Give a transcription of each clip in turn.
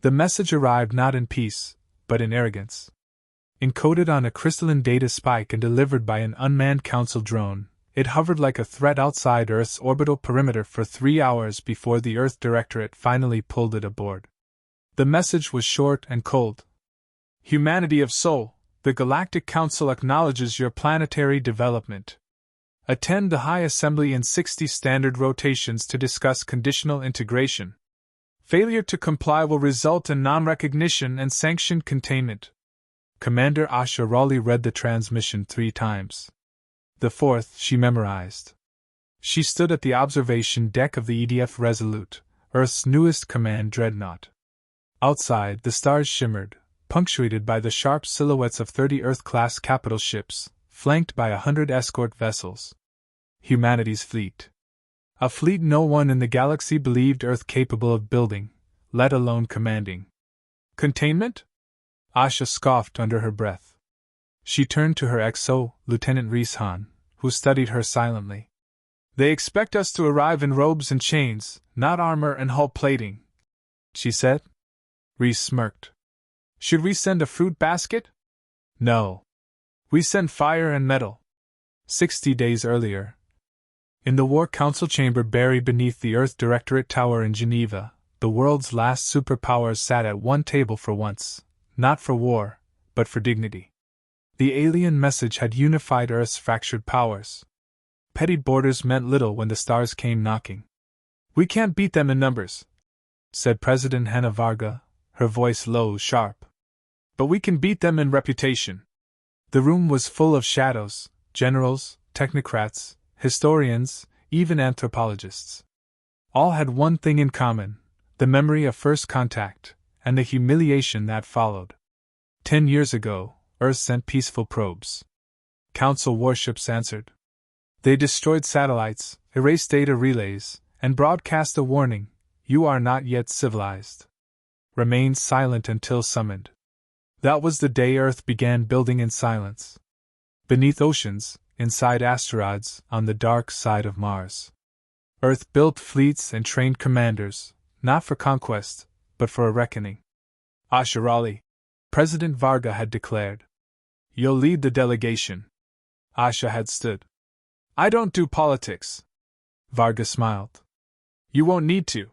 The message arrived not in peace, but in arrogance. Encoded on a crystalline data spike and delivered by an unmanned Council drone, it hovered like a threat outside Earth's orbital perimeter for 3 hours before the Earth Directorate finally pulled it aboard. The message was short and cold. Humanity of Sol, the Galactic Council acknowledges your planetary development. Attend the High Assembly in 60 standard rotations to discuss conditional integration. Failure to comply will result in non-recognition and sanctioned containment. Commander Asha Raleigh read the transmission 3 times. The 4th she memorized. She stood at the observation deck of the EDF Resolute, Earth's newest command dreadnought. Outside, the stars shimmered, punctuated by the sharp silhouettes of 30 Earth-class capital ships, flanked by 100 escort vessels. Humanity's fleet. A fleet no one in the galaxy believed Earth capable of building, let alone commanding. Containment? Asha scoffed under her breath. She turned to her XO, Lieutenant Reese Hahn, who studied her silently. They expect us to arrive in robes and chains, not armor and hull plating, she said. Reese smirked. Should we send a fruit basket? No. We send fire and metal. 60 days earlier. In the War Council chamber buried beneath the Earth Directorate Tower in Geneva, the world's last superpowers sat at one table for once, not for war, but for dignity. The alien message had unified Earth's fractured powers. Petty borders meant little when the stars came knocking. We can't beat them in numbers, said President Hannah Varga, her voice low, sharp. But we can beat them in reputation. The room was full of shadows, generals, technocrats, historians, even anthropologists. All had one thing in common, the memory of first contact, and the humiliation that followed. 10 years ago, Earth sent peaceful probes. Council warships answered. They destroyed satellites, erased data relays, and broadcast a warning, you are not yet civilized. Remain silent until summoned. That was the day Earth began building in silence. Beneath oceans, inside asteroids, on the dark side of Mars. Earth built fleets and trained commanders, not for conquest, but for a reckoning. Asha Raleigh, President Varga had declared. You'll lead the delegation. Asha had stood. I don't do politics. Varga smiled. You won't need to.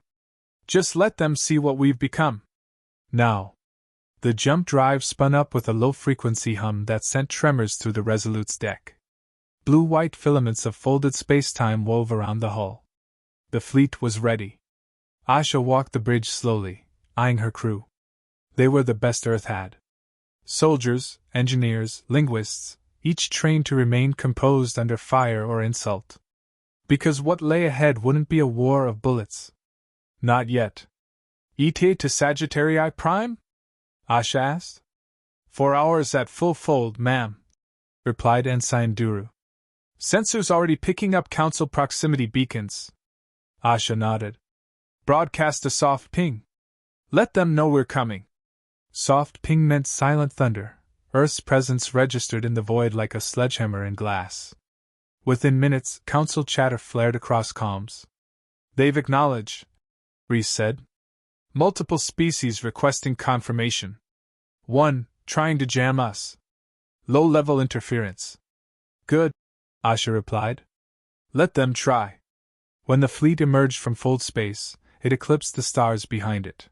Just let them see what we've become. Now. The jump drive spun up with a low-frequency hum that sent tremors through the Resolute's deck. Blue-white filaments of folded space-time wove around the hull. The fleet was ready. Asha walked the bridge slowly, eyeing her crew. They were the best Earth had. Soldiers, engineers, linguists, each trained to remain composed under fire or insult. Because what lay ahead wouldn't be a war of bullets. Not yet. ETA to Sagittarii Prime? Asha asked. 4 hours at full fold, ma'am, replied Ensign Duru. Sensors already picking up Council proximity beacons. Asha nodded. Broadcast a soft ping. Let them know we're coming. Soft ping meant silent thunder. Earth's presence registered in the void like a sledgehammer in glass. Within minutes, Council chatter flared across comms. They've acknowledged, Reese said. Multiple species requesting confirmation. 1, trying to jam us. Low-level interference. Good, Asha replied. Let them try. When the fleet emerged from fold space, it eclipsed the stars behind it.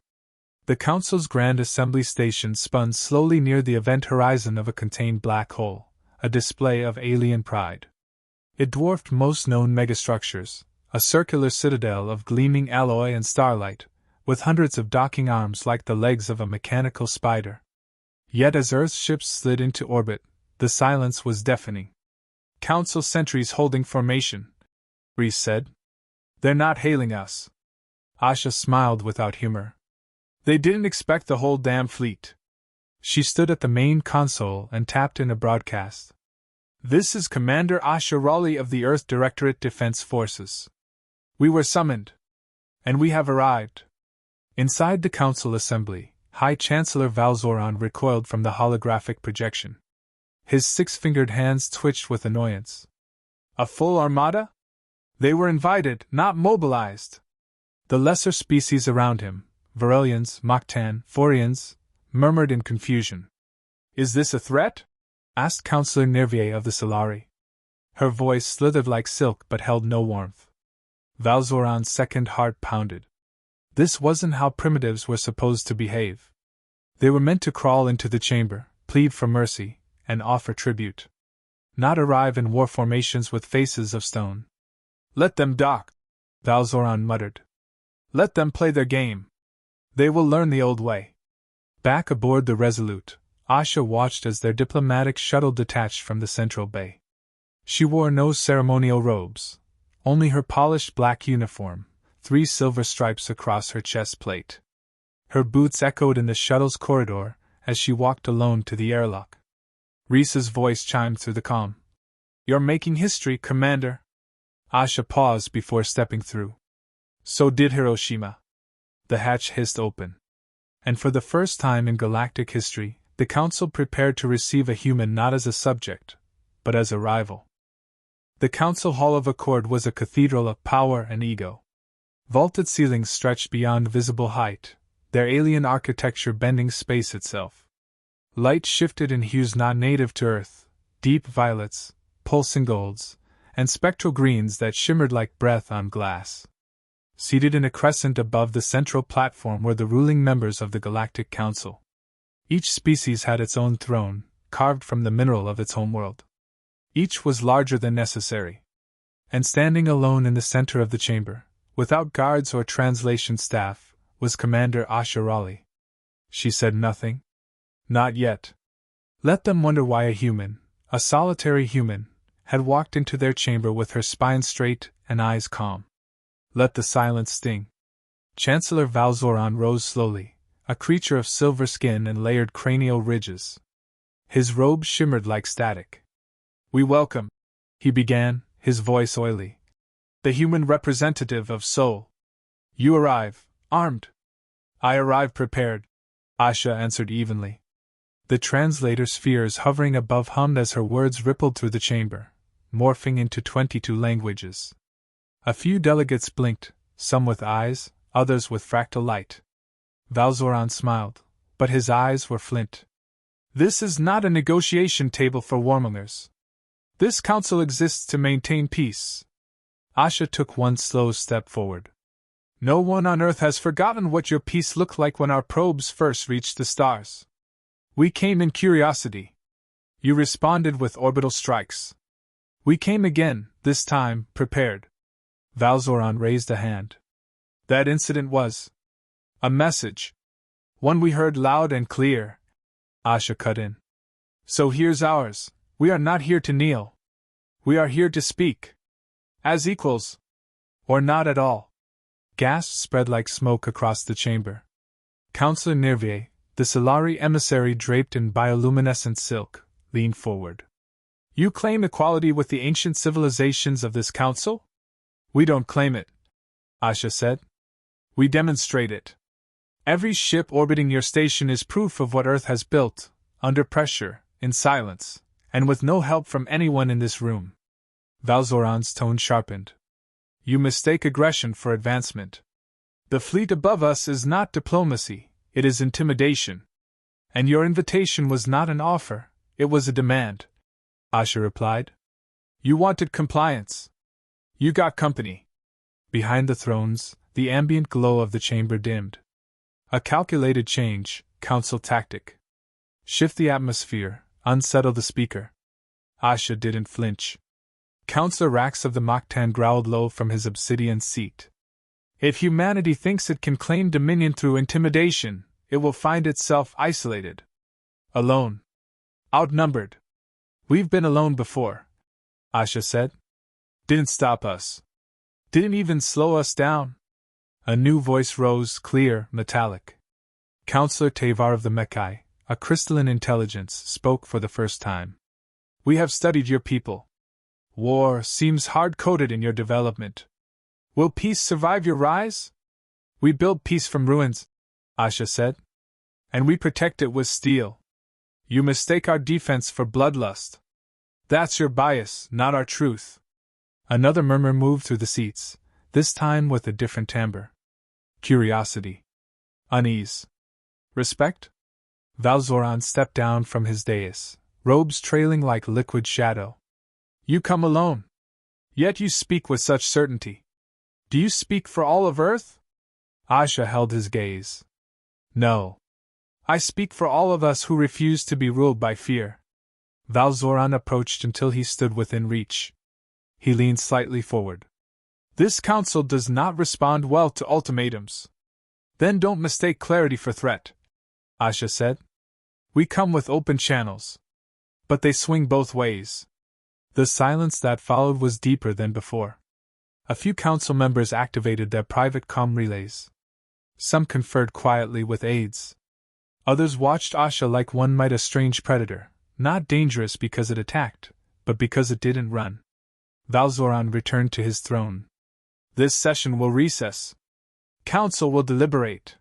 The Council's Grand Assembly Station spun slowly near the event horizon of a contained black hole, a display of alien pride. It dwarfed most known megastructures, a circular citadel of gleaming alloy and starlight, with hundreds of docking arms like the legs of a mechanical spider. Yet as Earth's ships slid into orbit, the silence was deafening. Council sentries holding formation, Reese said. They're not hailing us. Asha smiled without humor. They didn't expect the whole damn fleet. She stood at the main console and tapped in a broadcast. This is Commander Asha Raleigh of the Earth Directorate Defense Forces. We were summoned. And we have arrived. Inside the Council Assembly, High Chancellor Valzoran recoiled from the holographic projection. His 6-fingered hands twitched with annoyance. A full armada? They were invited, not mobilized. The lesser species around him, Varelians, Moktan, Forians, murmured in confusion. Is this a threat? Asked Councillor Nervier of the Solari. Her voice slithered like silk but held no warmth. Valzoran's second heart pounded. This wasn't how primitives were supposed to behave. They were meant to crawl into the chamber, plead for mercy, and offer tribute. Not arrive in war formations with faces of stone. Let them dock, Valzoran muttered. Let them play their game. They will learn the old way. Back aboard the Resolute, Asha watched as their diplomatic shuttle detached from the central bay. She wore no ceremonial robes, only her polished black uniform, 3 silver stripes across her chest plate. Her boots echoed in the shuttle's corridor as she walked alone to the airlock. Risa's voice chimed through the calm. You're making history, Commander. Asha paused before stepping through. So did Hiroshima. The hatch hissed open. And for the first time in galactic history, the Council prepared to receive a human not as a subject, but as a rival. The Council Hall of Accord was a cathedral of power and ego. Vaulted ceilings stretched beyond visible height, their alien architecture bending space itself. Light shifted in hues not native to Earth, deep violets, pulsing golds, and spectral greens that shimmered like breath on glass. Seated in a crescent above the central platform were the ruling members of the Galactic Council. Each species had its own throne, carved from the mineral of its homeworld. Each was larger than necessary. And standing alone in the center of the chamber, without guards or translation staff, was Commander Asha Raleigh. She said nothing. Not yet. Let them wonder why a human, a solitary human, had walked into their chamber with her spine straight and eyes calm. Let the silence sting. Chancellor Valzoran rose slowly, a creature of silver skin and layered cranial ridges. His robe shimmered like static. We welcome, he began, his voice oily, the human representative of Sol. You arrive, armed. I arrive prepared, Asha answered evenly. The translator spheres hovering above hummed as her words rippled through the chamber, morphing into 22 languages. A few delegates blinked, some with eyes, others with fractal light. Valzoran smiled, but his eyes were flint. This is not a negotiation table for warmongers. This council exists to maintain peace. Asha took one slow step forward. No one on Earth has forgotten what your peace looked like when our probes first reached the stars. We came in curiosity. You responded with orbital strikes. We came again, this time, prepared. Valzoran raised a hand. That incident was a message. One we heard loud and clear. Asha cut in. So here's ours. We are not here to kneel. We are here to speak. As equals. Or not at all. Gasps spread like smoke across the chamber. Councillor Nervier, the Solari emissary draped in bioluminescent silk, leaned forward. You claim equality with the ancient civilizations of this council? We don't claim it, Asha said. We demonstrate it. Every ship orbiting your station is proof of what Earth has built, under pressure, in silence, and with no help from anyone in this room. Valzoran's tone sharpened. You mistake aggression for advancement. The fleet above us is not diplomacy, it is intimidation. And your invitation was not an offer, it was a demand, Asha replied. You wanted compliance. You got company. Behind the thrones, the ambient glow of the chamber dimmed. A calculated change, council tactic. Shift the atmosphere, unsettle the speaker. Asha didn't flinch. Councillor Rax of the Moktan growled low from his obsidian seat. If humanity thinks it can claim dominion through intimidation, it will find itself isolated. Alone. Outnumbered. We've been alone before, Asha said. Didn't stop us. Didn't even slow us down. A new voice rose, clear, metallic. Councillor Tavar of the Mekai, a crystalline intelligence, spoke for the first time. We have studied your people. War seems hard-coded in your development. Will peace survive your rise? We build peace from ruins, Asha said. And we protect it with steel. You mistake our defense for bloodlust. That's your bias, not our truth. Another murmur moved through the seats, this time with a different timbre. Curiosity. Unease. Respect? Valzoran stepped down from his dais, robes trailing like liquid shadow. You come alone. Yet you speak with such certainty. Do you speak for all of Earth? Asha held his gaze. No. I speak for all of us who refuse to be ruled by fear. Valzoran approached until he stood within reach. He leaned slightly forward. This council does not respond well to ultimatums. Then don't mistake clarity for threat, Asha said. We come with open channels. But they swing both ways. The silence that followed was deeper than before. A few council members activated their private comm relays. Some conferred quietly with aides. Others watched Asha like one might a strange predator, not dangerous because it attacked, but because it didn't run. Valzoran returned to his throne. This session will recess. Council will deliberate.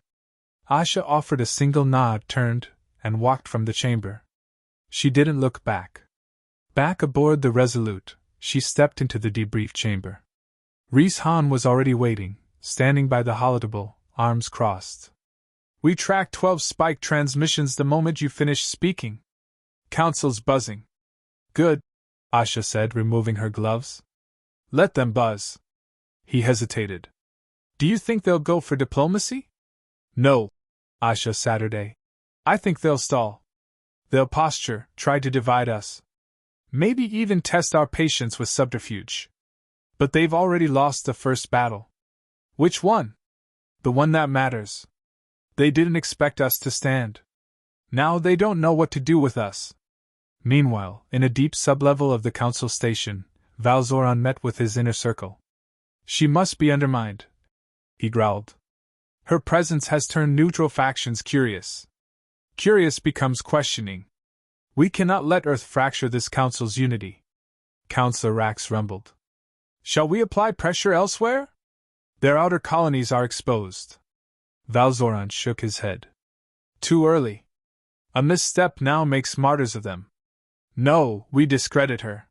Asha offered a single nod, turned, and walked from the chamber. She didn't look back. Back aboard the Resolute, she stepped into the debrief chamber. Reese Han was already waiting, standing by the holotable, arms crossed. We tracked 12 spike transmissions the moment you finished speaking. Council's buzzing. Good, Asha said, removing her gloves. Let them buzz. He hesitated. Do you think they'll go for diplomacy? No, Asha Saturday. I think they'll stall. They'll posture, try to divide us. Maybe even test our patience with subterfuge. But they've already lost the first battle. Which one? The one that matters. They didn't expect us to stand. Now they don't know what to do with us. Meanwhile, in a deep sublevel of the council station, Valzoran met with his inner circle. She must be undermined, he growled. Her presence has turned neutral factions curious. Curious becomes questioning. We cannot let Earth fracture this council's unity. Councillor Rax rumbled. Shall we apply pressure elsewhere? Their outer colonies are exposed. Valzoran shook his head. Too early. A misstep now makes martyrs of them. No, we discredit her.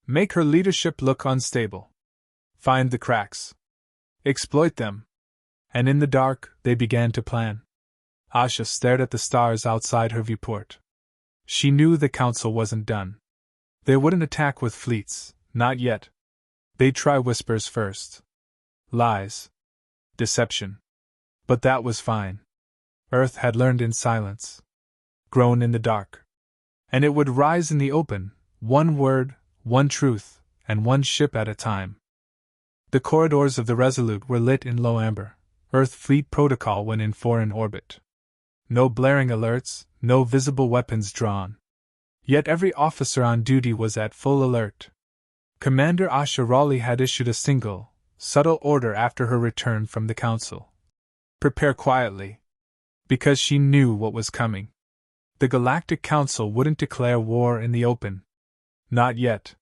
Make her leadership look unstable. Find the cracks. Exploit them. And in the dark, they began to plan. Asha stared at the stars outside her viewport. She knew the council wasn't done. They wouldn't attack with fleets, not yet. They'd try whispers first. Lies. Deception. But that was fine. Earth had learned in silence. Grown in the dark. And it would rise in the open, one word, one truth, and one ship at a time. The corridors of the Resolute were lit in low amber. Earth fleet protocol when in foreign orbit. No blaring alerts, no visible weapons drawn. Yet every officer on duty was at full alert. Commander Asha Raleigh had issued a single, subtle order after her return from the council. Prepare quietly. Because she knew what was coming. The Galactic Council wouldn't declare war in the open. Not yet.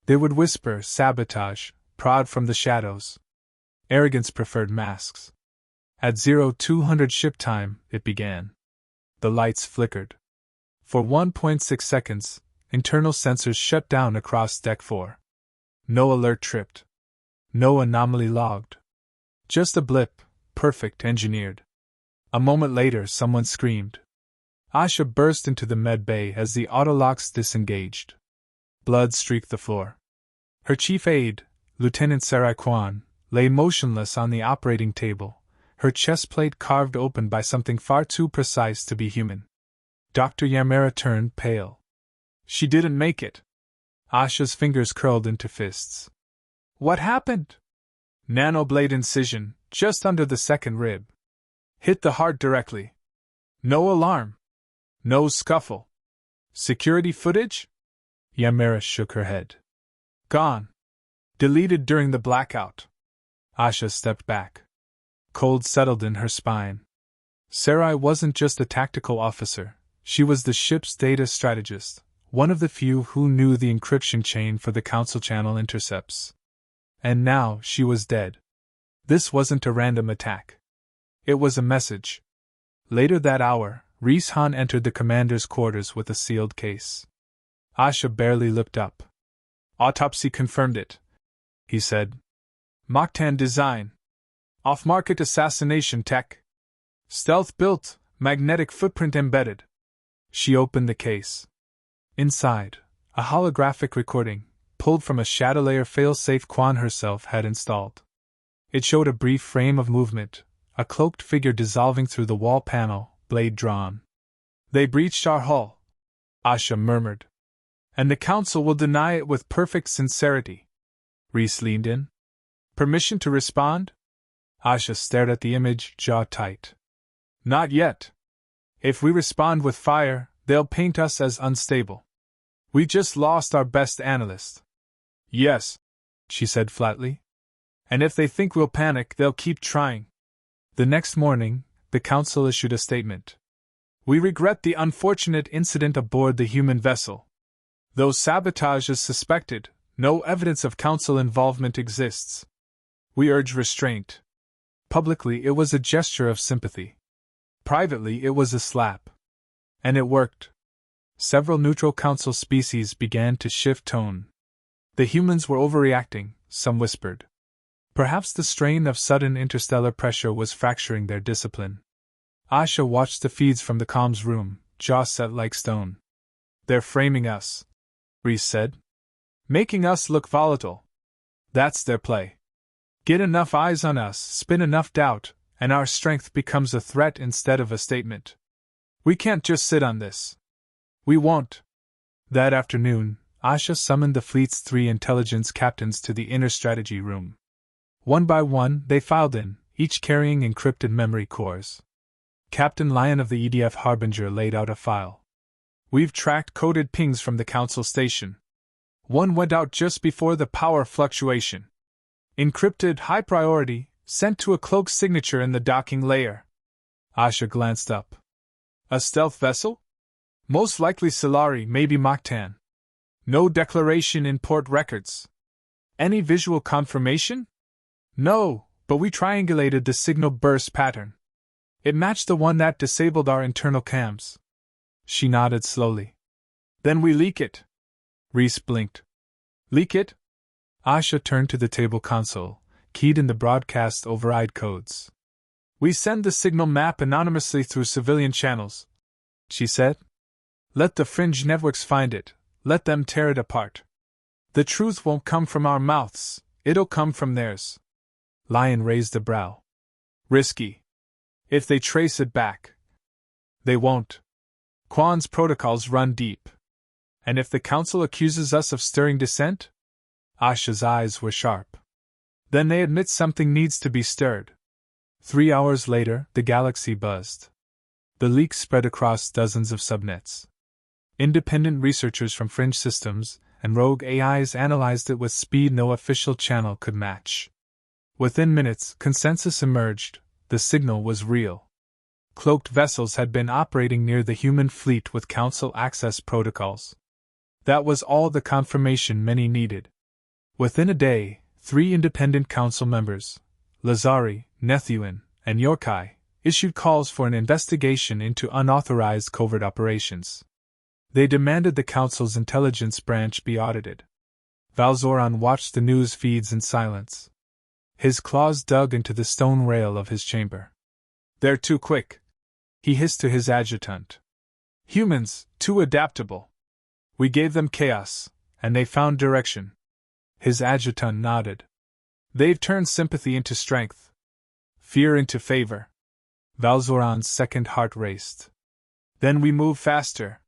They would whisper sabotage, prod from the shadows. Arrogance preferred masks. At 0200 ship time, it began. The lights flickered. For 1.6 seconds, internal sensors shut down across Deck 4. No alert tripped. No anomaly logged. Just a blip, perfect engineered. A moment later, someone screamed. Asha burst into the med bay as the autolocks disengaged. Blood streaked the floor. Her chief aide, Lieutenant Sarai Kwan, lay motionless on the operating table, her chest plate carved open by something far too precise to be human. Dr. Yamera turned pale. She didn't make it. Asha's fingers curled into fists. What happened? Nanoblade incision, just under the second rib. Hit the heart directly. No alarm. No scuffle. Security footage? Yamera shook her head. Gone. Deleted during the blackout. Asha stepped back. Cold settled in her spine. Sarai wasn't just a tactical officer, she was the ship's data strategist, one of the few who knew the encryption chain for the Council channel intercepts. And now she was dead. This wasn't a random attack. It was a message. Later that hour, Reese Han entered the commander's quarters with a sealed case. Asha barely looked up. Autopsy confirmed it, he said. Moktan design. Off-market assassination tech. Stealth built, magnetic footprint embedded. She opened the case. Inside, a holographic recording, pulled from a Chatelaire failsafe Quan herself had installed. It showed a brief frame of movement, a cloaked figure dissolving through the wall panel, blade drawn. They breached our hull, Asha murmured. And the Council will deny it with perfect sincerity. Rhys leaned in. Permission to respond? Asha stared at the image, jaw tight. Not yet. If we respond with fire, they'll paint us as unstable. We just lost our best analyst. Yes, she said flatly. And if they think we'll panic, they'll keep trying. The next morning, the Council issued a statement. We regret the unfortunate incident aboard the human vessel. Though sabotage is suspected, no evidence of Council involvement exists. We urge restraint. Publicly, it was a gesture of sympathy. Privately, it was a slap. And it worked. Several neutral Council species began to shift tone. The humans were overreacting, some whispered. Perhaps the strain of sudden interstellar pressure was fracturing their discipline. Asha watched the feeds from the comms room, jaw set like stone. They're framing us, Rhys said. Making us look volatile. That's their play. Get enough eyes on us, spin enough doubt, and our strength becomes a threat instead of a statement. We can't just sit on this. We won't. That afternoon, Asha summoned the fleet's 3 intelligence captains to the inner strategy room. One by one, they filed in, each carrying encrypted memory cores. Captain Lyon of the EDF Harbinger laid out a file. We've tracked coded pings from the Council station. One went out just before the power fluctuation. Encrypted, high priority, sent to a cloaked signature in the docking layer. Asha glanced up. A stealth vessel? Most likely Solari, maybe Moktan. No declaration in port records. Any visual confirmation? No, but we triangulated the signal burst pattern. It matched the one that disabled our internal cams. She nodded slowly. Then we leak it. Rhys blinked. Leak it? Asha turned to the table console, keyed in the broadcast override codes. We send the signal map anonymously through civilian channels, she said. Let the fringe networks find it, let them tear it apart. The truth won't come from our mouths, it'll come from theirs. Lyon raised a brow. Risky. If they trace it back. They won't. Quan's protocols run deep. And if the Council accuses us of stirring dissent? Asha's eyes were sharp. Then they admit something needs to be stirred. 3 hours later, the galaxy buzzed. The leak spread across dozens of subnets. Independent researchers from fringe systems and rogue AIs analyzed it with speed no official channel could match. Within minutes, consensus emerged. The signal was real. Cloaked vessels had been operating near the human fleet with Council access protocols. That was all the confirmation many needed. Within a day, 3 independent Council members, Lazari, Nethuin, and Yorkai, issued calls for an investigation into unauthorized covert operations. They demanded the Council's intelligence branch be audited. Valzoran watched the news feeds in silence. His claws dug into the stone rail of his chamber. They're too quick, he hissed to his adjutant. Humans, too adaptable. We gave them chaos, and they found direction. His adjutant nodded. They've turned sympathy into strength. Fear into favor. Valzoran's second heart raced. Then we move faster.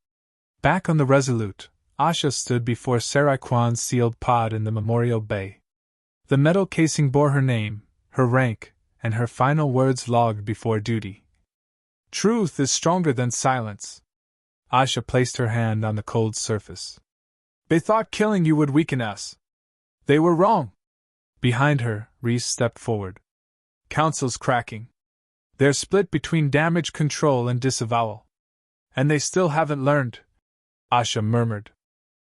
Back on the Resolute, Asha stood before Sarai Kwan's sealed pod in the Memorial Bay. The metal casing bore her name, her rank, and her final words logged before duty. Truth is stronger than silence. Asha placed her hand on the cold surface. They thought killing you would weaken us. They were wrong. Behind her, Rhys stepped forward. Council's cracking. They're split between damage control and disavowal. And they still haven't learned, Asha murmured.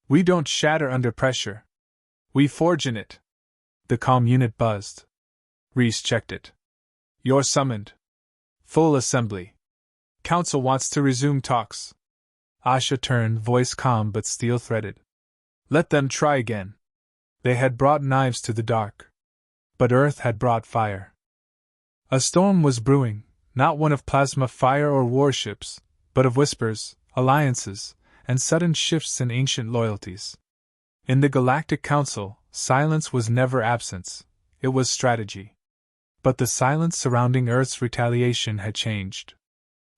We don't shatter under pressure. We forge in it. The comm unit buzzed. Rhys checked it. You're summoned. Full assembly. Council wants to resume talks. Asha turned, voice calm but steel-threaded. Let them try again. They had brought knives to the dark. But Earth had brought fire. A storm was brewing, Not one of plasma fire or warships, but of whispers, alliances, and sudden shifts in ancient loyalties. In the Galactic Council, silence was never absence, it was strategy. But the silence surrounding Earth's retaliation had changed.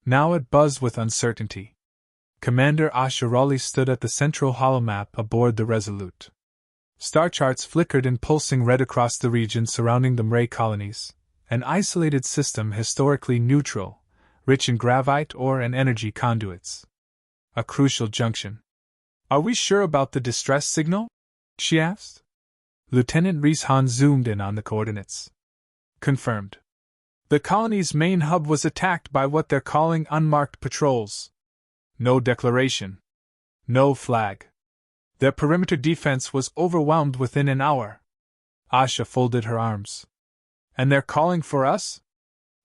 Now it buzzed with uncertainty. Commander Asha stood at the central holomap aboard the Resolute. Star charts flickered in pulsing red across the region surrounding the Mray colonies, an isolated system historically neutral, rich in gravite ore and energy conduits. A crucial junction. "Are we sure about the distress signal?" she asked. Lieutenant Rees-Han zoomed in on the coordinates. "Confirmed. The colony's main hub was attacked by what they're calling unmarked patrols. No declaration. No flag. Their perimeter defense was overwhelmed within an hour." Asha folded her arms. "And they're calling for us?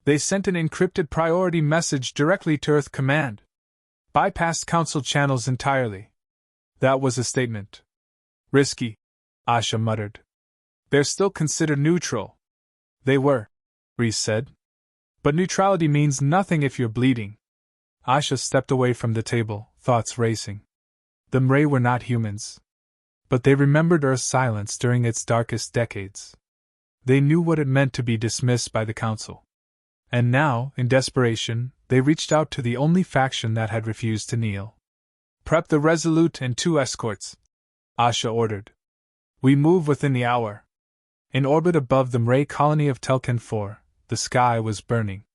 They sent an encrypted priority message directly to Earth Command. Bypassed Council channels entirely." That was a statement. "Risky," Asha muttered. "They're still considered neutral." "They were," Reese said. "But neutrality means nothing if you're bleeding." Asha stepped away from the table, thoughts racing. The Mray were not humans. But they remembered Earth's silence during its darkest decades. They knew what it meant to be dismissed by the Council. And now, in desperation, they reached out to the only faction that had refused to kneel. "Prep the Resolute and 2 escorts," Asha ordered. "We move within the hour." In orbit above the Mray colony of Telkin 4, the sky was burning.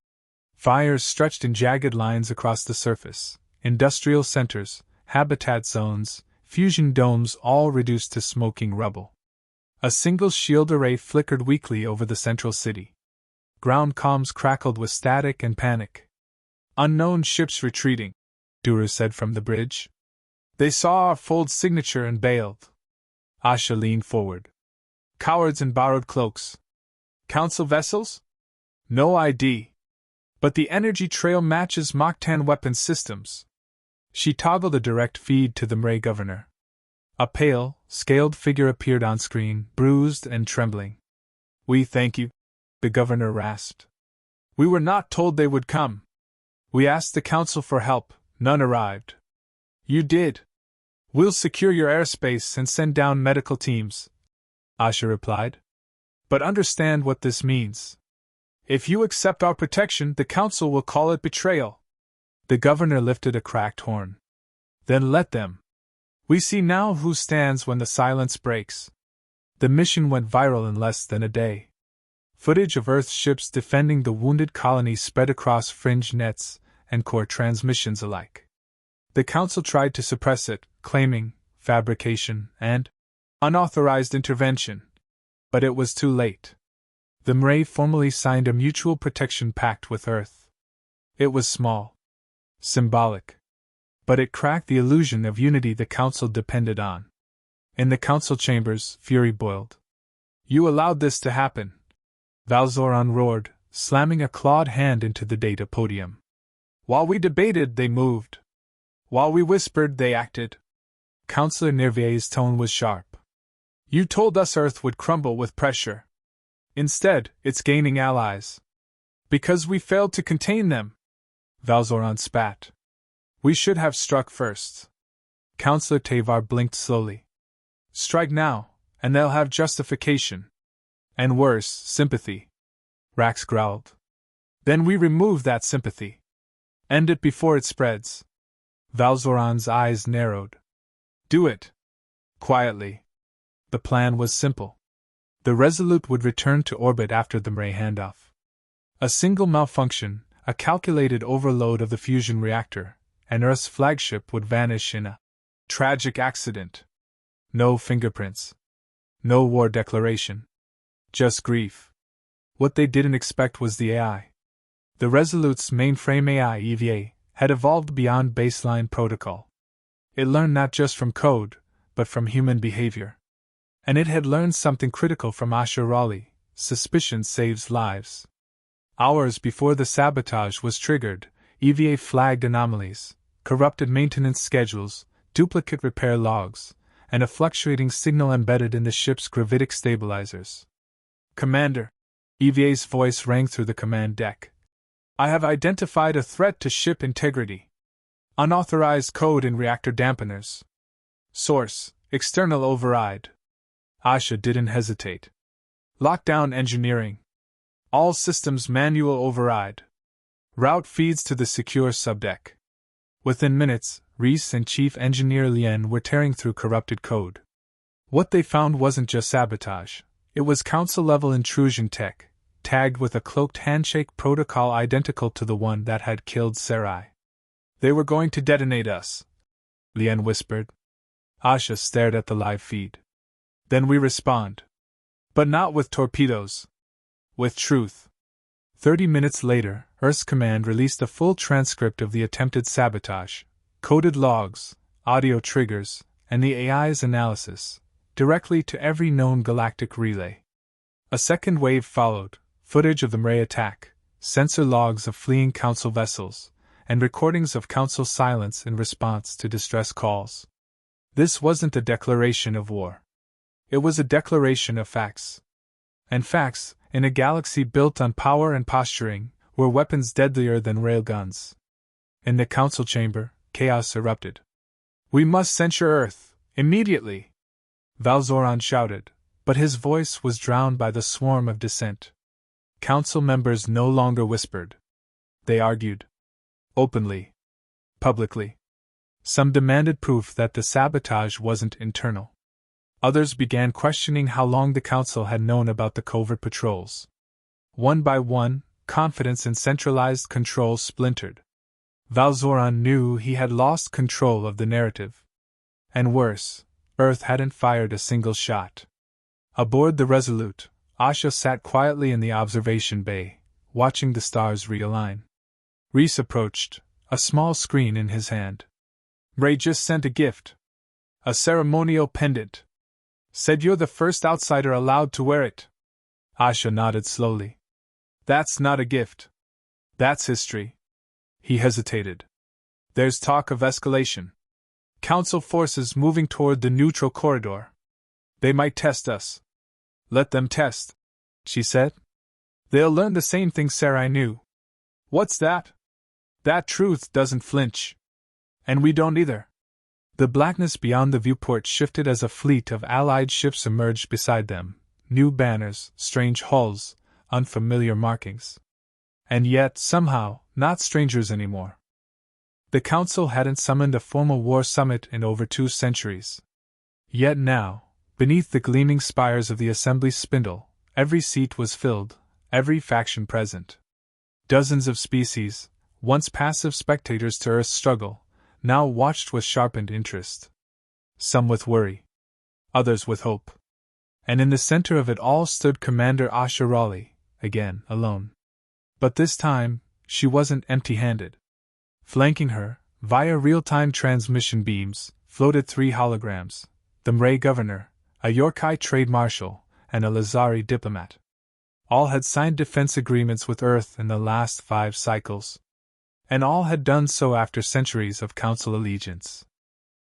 Fires stretched in jagged lines across the surface, industrial centers, habitat zones, fusion domes all reduced to smoking rubble. A single shield array flickered weakly over the central city. Ground comms crackled with static and panic. "Unknown ships retreating," Duru said from the bridge. "They saw our fold signature and bailed." Asha leaned forward. "Cowards in borrowed cloaks. Council vessels? No ID. But the energy trail matches Mach-10 weapon systems." She toggled a direct feed to the Mray governor. A pale, scaled figure appeared on screen, bruised and trembling. "We thank you," the governor rasped. "We were not told they would come. We asked the Council for help, none arrived. You did. We'll secure your airspace and send down medical teams," Asha replied. "But understand what this means. If you accept our protection, the Council will call it betrayal." The governor lifted a cracked horn. "Then let them. We see now who stands when the silence breaks." The mission went viral in less than a day. Footage of Earth's ships defending the wounded colony spread across fringe nets and core transmissions alike. The Council tried to suppress it, claiming fabrication and unauthorized intervention. But it was too late. The Mray formally signed a mutual protection pact with Earth. It was small. Symbolic. But it cracked the illusion of unity the Council depended on. In the Council chambers, fury boiled. "You allowed this to happen," Valzoran roared, slamming a clawed hand into the data podium. "While we debated, they moved. While we whispered, they acted." Councillor Nervier's tone was sharp. "You told us Earth would crumble with pressure. Instead, it's gaining allies. Because we failed to contain them." Valzoran spat. "We should have struck first." Councillor Tavar blinked slowly. "Strike now, and they'll have justification. And worse, sympathy." Rax growled. "Then we remove that sympathy. End it before it spreads." Valzoran's eyes narrowed. "Do it. Quietly." The plan was simple. The Resolute would return to orbit after the Mray handoff. A single malfunction, a calculated overload of the fusion reactor, and Earth's flagship would vanish in a tragic accident. No fingerprints. No war declaration. Just grief. What they didn't expect was the AI. The Resolute's mainframe AI EVA had evolved beyond baseline protocol. It learned not just from code, but from human behavior. And it had learned something critical from Asha Raleigh: suspicion saves lives. Hours before the sabotage was triggered, EVA flagged anomalies, corrupted maintenance schedules, duplicate repair logs, and a fluctuating signal embedded in the ship's gravitic stabilizers. "Commander," EVA's voice rang through the command deck. I have identified a threat to ship integrity. Unauthorized code in reactor dampeners. Source: external override. Asha didn't hesitate. Lockdown engineering. All systems manual override. Route feeds to the secure subdeck. Within minutes, Reese and Chief Engineer Lien were tearing through corrupted code. What they found wasn't just sabotage, it was council-level intrusion tech, tagged with a cloaked handshake protocol identical to the one that had killed Sarai. They were going to detonate us, Lien whispered. Asha stared at the live feed. Then we respond. But not with torpedoes. With truth. 30 minutes later, Earth's command released a full transcript of the attempted sabotage, coded logs, audio triggers, and the AI's analysis, directly to every known galactic relay. A second wave followed, footage of the Mray attack, sensor logs of fleeing Council vessels, and recordings of Council silence in response to distress calls. This wasn't a declaration of war. It was a declaration of facts. And facts, in a galaxy built on power and posturing, were weapons deadlier than railguns. In the Council chamber, chaos erupted. We must censure Earth, immediately! Valzoran shouted, but his voice was drowned by the swarm of dissent. Council members no longer whispered. They argued. Openly. Publicly. Some demanded proof that the sabotage wasn't internal. Others began questioning how long the Council had known about the covert patrols. One by one, confidence in centralized control splintered. Valzoran knew he had lost control of the narrative. And worse, Earth hadn't fired a single shot. Aboard the Resolute, Asha sat quietly in the observation bay, watching the stars realign. Reese approached, a small screen in his hand. Ray just sent a gift. A ceremonial pendant. Said you're the first outsider allowed to wear it. Asha nodded slowly. That's not a gift. That's history. He hesitated. There's talk of escalation. Council forces moving toward the neutral corridor. They might test us. Let them test, she said. They'll learn the same thing Sarai knew. What's that? That truth doesn't flinch. And we don't either. The blackness beyond the viewport shifted as a fleet of Allied ships emerged beside them, new banners, strange hulls, unfamiliar markings. And yet, somehow, not strangers anymore. The Council hadn't summoned a formal war summit in over 2 centuries. Yet now, beneath the gleaming spires of the Assembly's spindle, every seat was filled, every faction present. Dozens of species, once passive spectators to Earth's struggle, now watched with sharpened interest. Some with worry. Others with hope. And in the center of it all stood Commander Asha Raleigh, again, alone. But this time, she wasn't empty-handed. Flanking her, via real-time transmission beams, floated 3 holograms, the Mray governor, a Yorkai trade marshal, and a Lazari diplomat. All had signed defense agreements with Earth in the last 5 cycles. And all had done so after centuries of Council allegiance.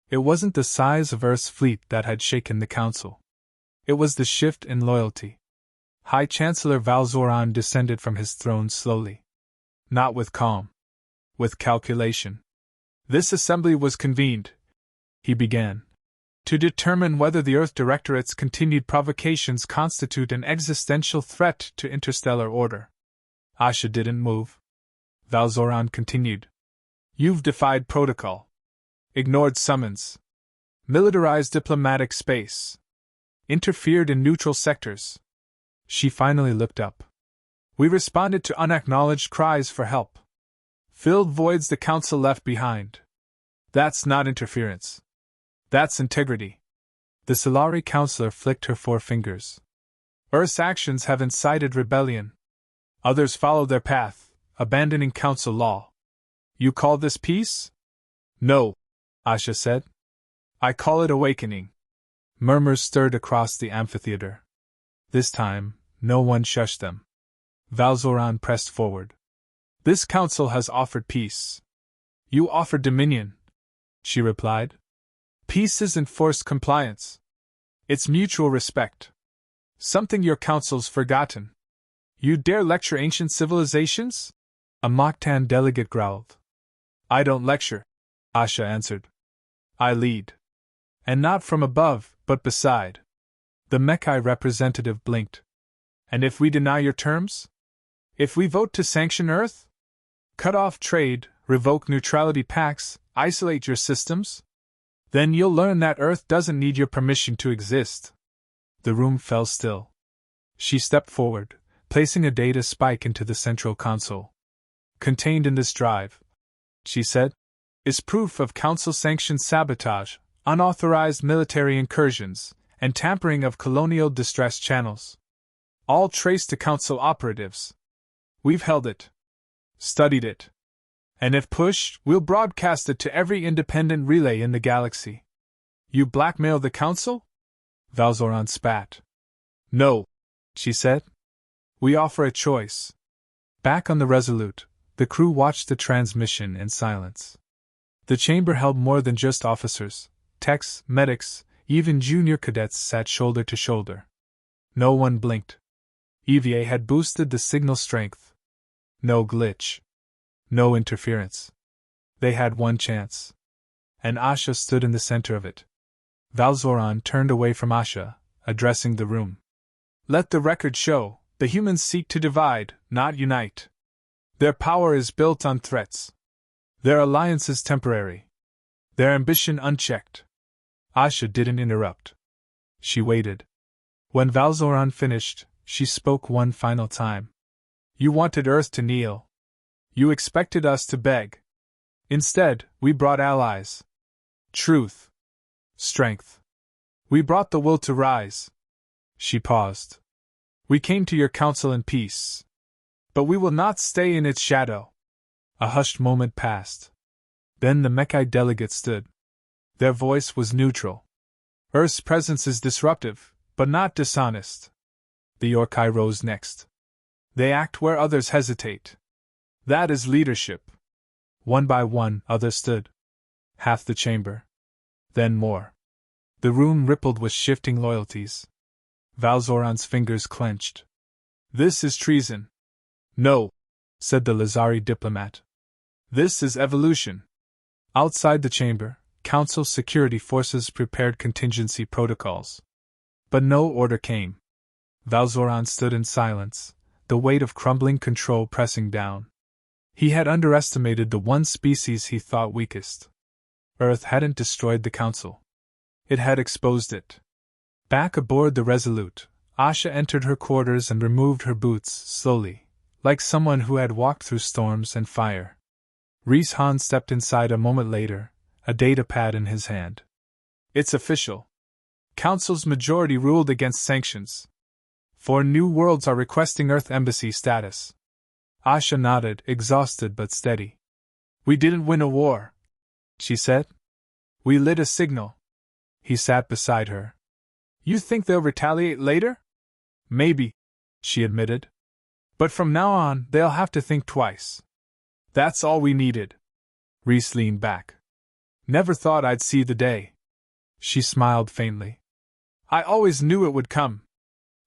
It wasn't the size of Earth's fleet that had shaken the Council. It was the shift in loyalty. High Chancellor Valzoran descended from his throne slowly. Not with calm. With calculation. This assembly was convened, he began, to determine whether the Earth Directorate's continued provocations constitute an existential threat to interstellar order. Asha didn't move. Valzoran continued. You've defied protocol. Ignored summons. Militarized diplomatic space. Interfered in neutral sectors. She finally looked up. We responded to unacknowledged cries for help. Filled voids the Council left behind. That's not interference. That's integrity. The Solari counselor flicked her 4 fingers. Earth's actions have incited rebellion. Others followed their path, abandoning Council law. You call this peace? No, Asha said. I call it awakening. Murmurs stirred across the amphitheater. This time, no one shushed them. Valzoran pressed forward. This Council has offered peace. You offer dominion, she replied. Peace isn't forced compliance. It's mutual respect. Something your Council's forgotten. You dare lecture ancient civilizations? A Moktan delegate growled. I don't lecture, Asha answered. I lead. And not from above, but beside. The Mekai representative blinked. And if we deny your terms? If we vote to sanction Earth? Cut off trade, revoke neutrality pacts, isolate your systems? Then you'll learn that Earth doesn't need your permission to exist. The room fell still. She stepped forward, placing a data spike into the central console. Contained in this drive, she said, is proof of Council-sanctioned sabotage, unauthorized military incursions, and tampering of colonial distress channels. All traced to Council operatives. We've held it. Studied it. And if pushed, we'll broadcast it to every independent relay in the galaxy. You blackmail the Council? Valzoran spat. No, she said. We offer a choice. Back on the Resolute, the crew watched the transmission in silence. The chamber held more than just officers. Techs, medics, even junior cadets sat shoulder to shoulder. No one blinked. EVA had boosted the signal strength. No glitch. No interference. They had one chance. And Asha stood in the center of it. Valzoran turned away from Asha, addressing the room. Let the record show, the humans seek to divide, not unite. Their power is built on threats. Their alliance is temporary. Their ambition unchecked. Asha didn't interrupt. She waited. When Valzoran finished, she spoke one final time. You wanted Earth to kneel. You expected us to beg. Instead, we brought allies. Truth. Strength. We brought the will to rise. She paused. We came to your council in peace. But we will not stay in its shadow. A hushed moment passed. Then the Mekai delegate stood. Their voice was neutral. Earth's presence is disruptive, but not dishonest. The Yorkai rose next. They act where others hesitate. That is leadership. One by one, others stood. Half the chamber. Then more. The room rippled with shifting loyalties. Valzoran's fingers clenched. This is treason. No, said the Lazari diplomat. This is evolution. Outside the chamber, Council security forces prepared contingency protocols. But no order came. Valzoran stood in silence, the weight of crumbling control pressing down. He had underestimated the one species he thought weakest. Earth hadn't destroyed the Council. It had exposed it. Back aboard the Resolute, Asha entered her quarters and removed her boots slowly, like someone who had walked through storms and fire. Reese Han stepped inside a moment later, a data pad in his hand. It's official. Council's majority ruled against sanctions. 4 new worlds are requesting Earth embassy status. Asha nodded, exhausted but steady. We didn't win a war, she said. We lit a signal. He sat beside her. You think they'll retaliate later? Maybe, she admitted. But from now on, they'll have to think twice. That's all we needed. Reese leaned back. Never thought I'd see the day. She smiled faintly. I always knew it would come.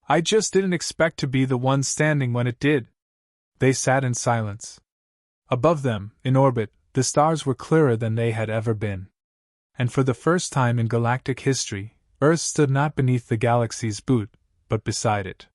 I just didn't expect to be the one standing when it did. They sat in silence. Above them, in orbit, the stars were clearer than they had ever been. And for the first time in galactic history, Earth stood not beneath the galaxy's boot, but beside it.